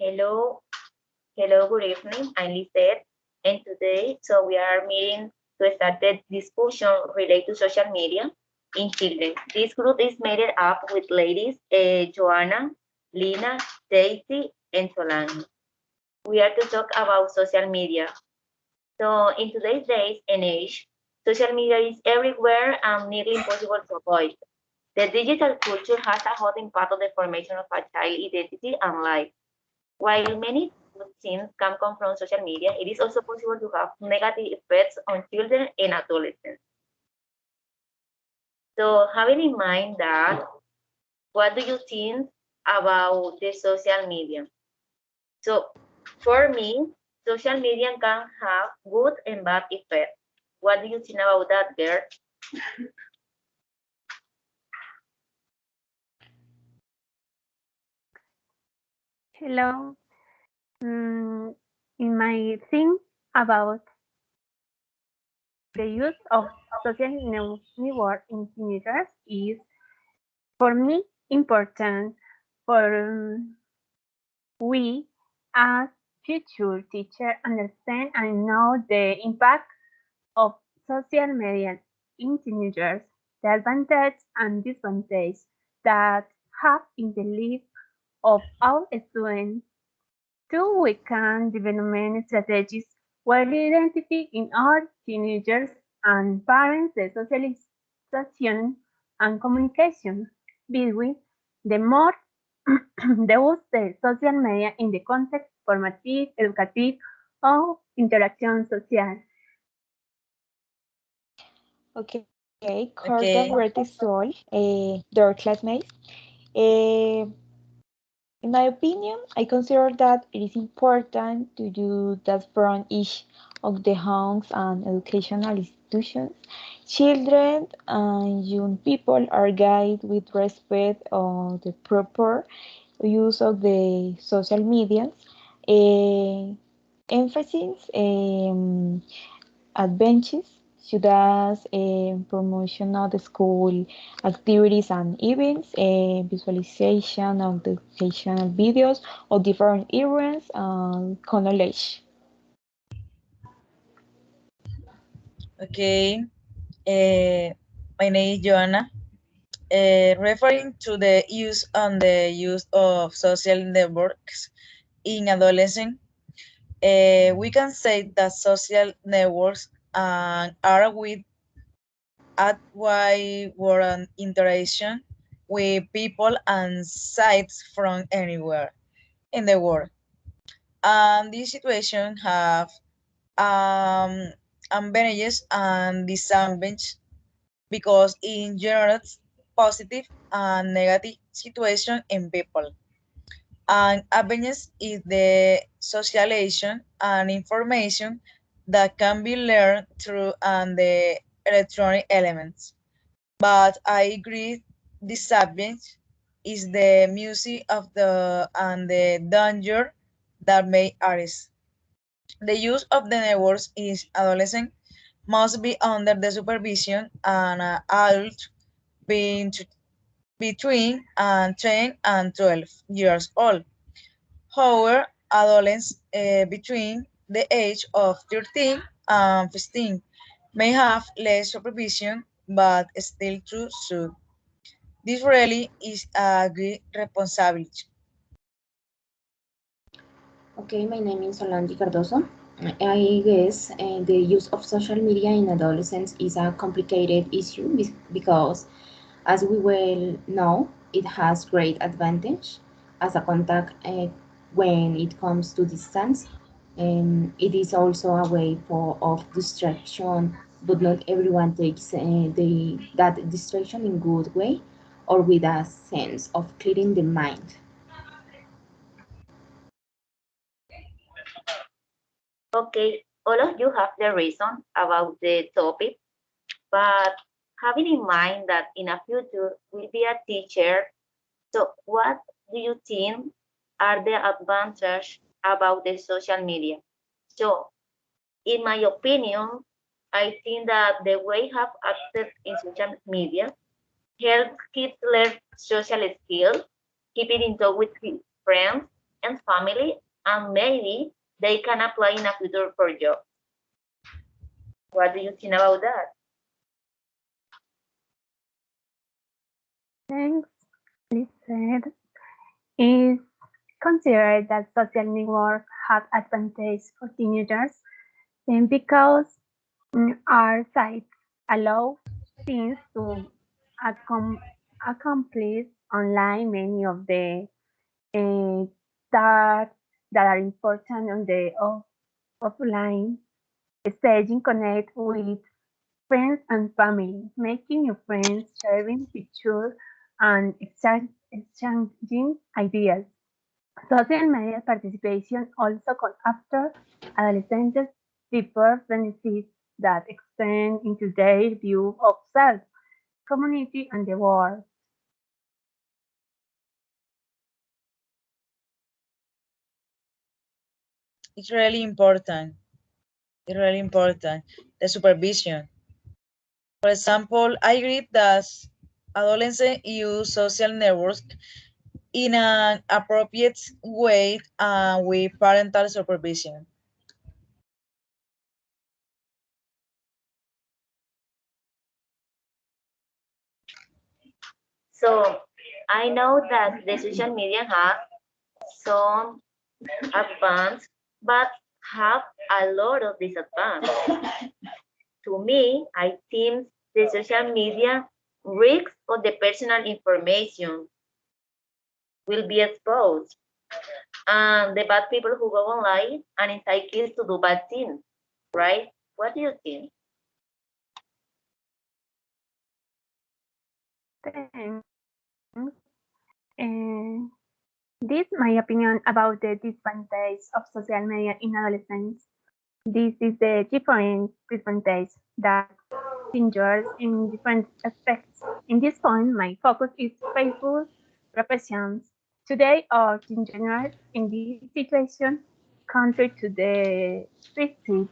Hello, hello, good evening. I'm Lisette, and today, we are meeting to start the discussion related to social media in children. This group is made up with ladies, Joanna, Lina, Daisy, and Solange. We are to talk about social media. So, in today's days and age, social media is everywhere and nearly impossible to avoid. The digital culture has a hot impact on the formation of a child identity and life. While many good things can come from social media, it is also possible to have negative effects on children and adolescents. So having in mind that, what do you think about the social media? So for me, social media can have good and bad effects. What do you think about that, girl? Hello. Mm, in my think about the use of social network in teenagers is, for me, important for we as future teacher understand and know the impact of social media in teenagers, the advantage and disadvantage that have in the life of our students. Two, we can develop strategies while identifying our teenagers and parents the socialization and communication between the more they use the social media in the context formative, educative, or interaction social. Okay, Carter Okay. Vertisol, their classmates. Eh, in my opinion, I consider that it is important to do that from each of the homes and educational institutions. Children and young people are guided with respect of the proper use of the social media. Eh, Emphasis advances such as promotion of the school activities and events, visualization of the educational videos of different events, and knowledge. Okay. Uh, my name is Joanna. Referring to the use of social networks in adolescence, we can say that social networks are with at wide world interaction with people and sites from anywhere in the world. And this situation have um, advantages and disadvantages because it generates positive and negative situation in people. And advantages is the socialization and information that can be learned through and the electronic elements. But I agree this subject is the music of the and the danger that may arise. The use of the networks is adolescent must be under the supervision and adult being between 10 and 12 years old. However, adolescents between the age of 13 and 15 may have less supervision but still too soon. This really is a great responsibility. Okay, my name is Solange Cardoso. I guess the use of social media in adolescence is a complicated issue because, as we well know, it has great advantage as a contact when it comes to distance. It is also a way of distraction, but not everyone takes that distraction in good way or with a sense of clearing the mind. Okay, all of you have the reason about the topic, but having in mind that in a future will be a teacher, so what do you think are the advantages about the social media? So, in my opinion, I think that the way have access in social media helps kids learn social skills, keeping in touch with his friends, and family, and maybe they can apply in a future for job. What do you think about that? Thanks, Lizeth. Is considered that social networks have advantages for teenagers and because our sites allow teens to accomplish online many of the tasks that are important on the offline staging connect with friends and family, making new friends, sharing pictures, and exchanging ideas. Social media participation also comes after adolescents deeper benefits that extend into their view of self, community, and the world. It's really important. It's really important. The supervision. For example, I agree that adolescents use social networks in an appropriate way with parental supervision. So I know that the social media have some advantage, but have a lot of disadvantage. To me, I think the social media risks of the personal information will be exposed, and the bad people who go online and incite kids to do bad things, right? What do you think? Thanks. And this my opinion about the disadvantage of social media in adolescents. This is the different disadvantage that injures in different aspects. In this point, my focus is Facebook represents today or in general in this situation contrary to the suicide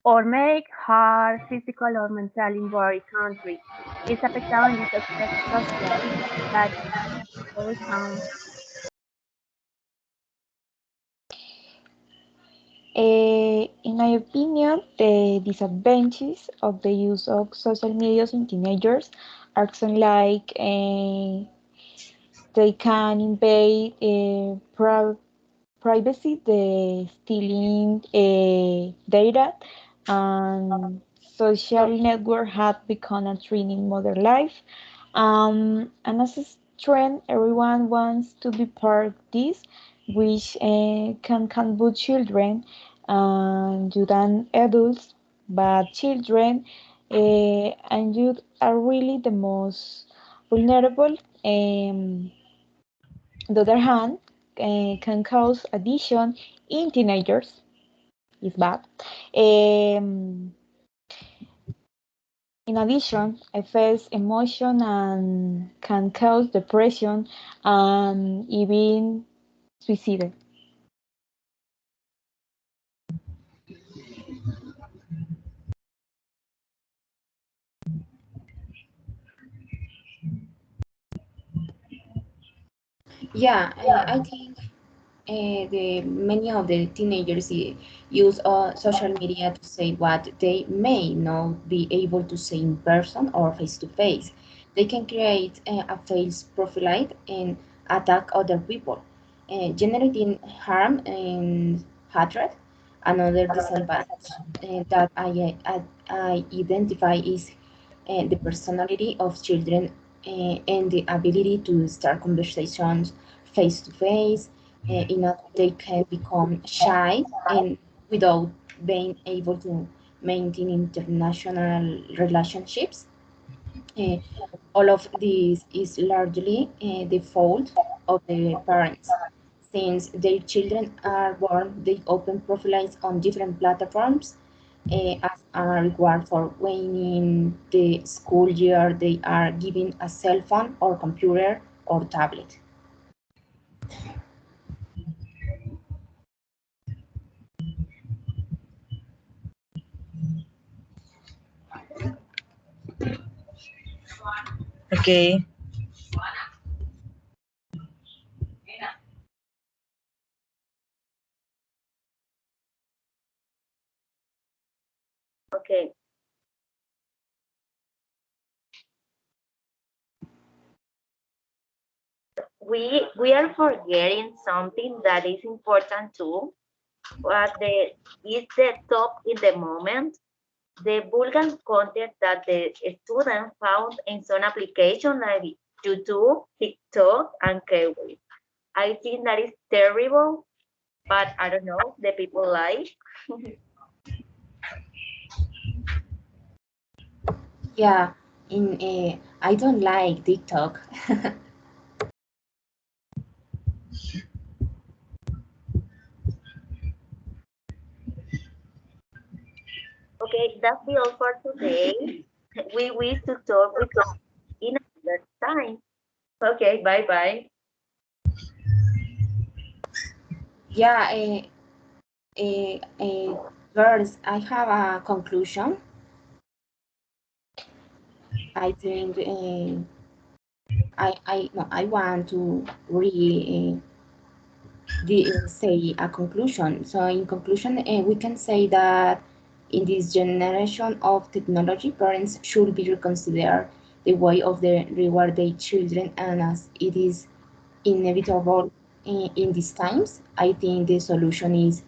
or make hard physical or mental injury country. It's afectado in this aspect social that can overcome. In my opinion, the disadvantages of the use of social medias in teenagers are something like they can invade privacy, the stealing data, and social network have become a trend in modern life. And as a trend, everyone wants to be part of this, which can both children and youth and adults, but children and youth are really the most vulnerable. On the other hand, can cause addiction in teenagers. Is bad. In addition, affects emotion and can cause depression and even suicide. Yeah, I think the many of the teenagers use social media to say what they may not be able to say in person or face to face. They can create a false profile and attack other people, generating harm and hatred. Another disadvantage that I identify is the personality of children and the ability to start conversations face to face. They can become shy and without being able to maintain international relationships. Uh, all of this is largely the fault of the parents. Since their children are born, they open profiles on different platforms as a reward for winning the school year. They are given a cell phone or computer or tablet. Okay. Okay. We are forgetting something that is important too. What is the top in the moment? The vulgar content that the student found in some application like YouTube, TikTok, and Kawaii. I think that is terrible, but I don't know, the people like. Yeah, I don't like TikTok. Okay, that's the all for today. We wish to talk with you in another time. Okay, bye-bye. Yeah, girls, I have a conclusion. I think I want to say a conclusion. So in conclusion, we can say that in this generation of technology, parents should be reconsider the way of the reward their children, and as it is inevitable in these times, I think the solution is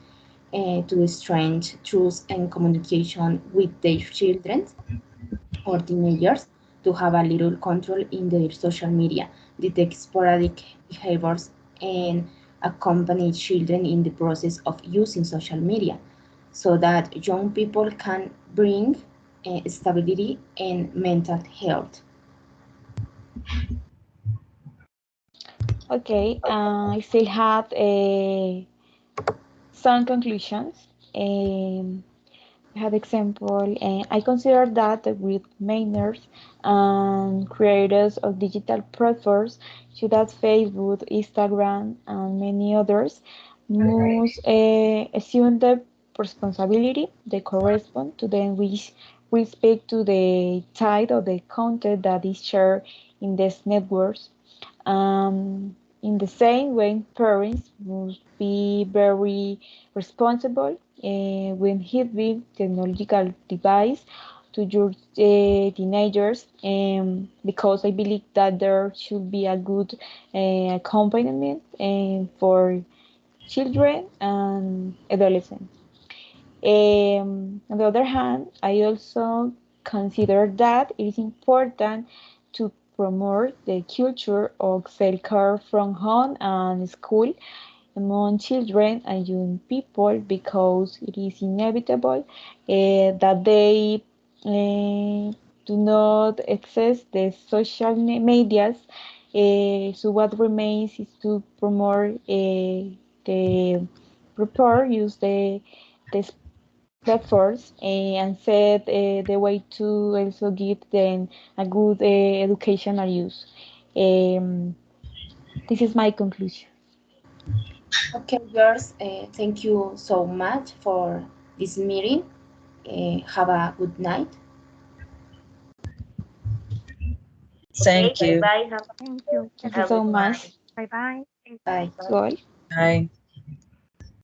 to strengthen trust and communication with their children or teenagers, to have a little control in their social media, detect sporadic behaviors, and accompany children in the process of using social media so that young people can bring stability and mental health. Okay, I still have some conclusions. I have example, I consider that with mainers and creators of digital platforms, such as Facebook, Instagram, and many others, must assume the responsibility they correspond to them with respect to the type of the content that is shared in these networks. In the same way, parents must be very responsible when having technological device to your teenagers, because I believe that there should be a good accompaniment for children and adolescents. On the other hand, I also consider that it is important to promote the culture of self-care from home and school among children and young people, because it is inevitable that they do not access the social medias. So what remains is to promote the proper use the platforms and set the way to also give them a good educational use. Um, this is my conclusion. Okay, girls, thank you so much for this meeting. Have a good night. Okay, Thank you. bye-bye. Thank you. Thank you Have a so good much. night. Bye bye. Bye. Sol. Bye.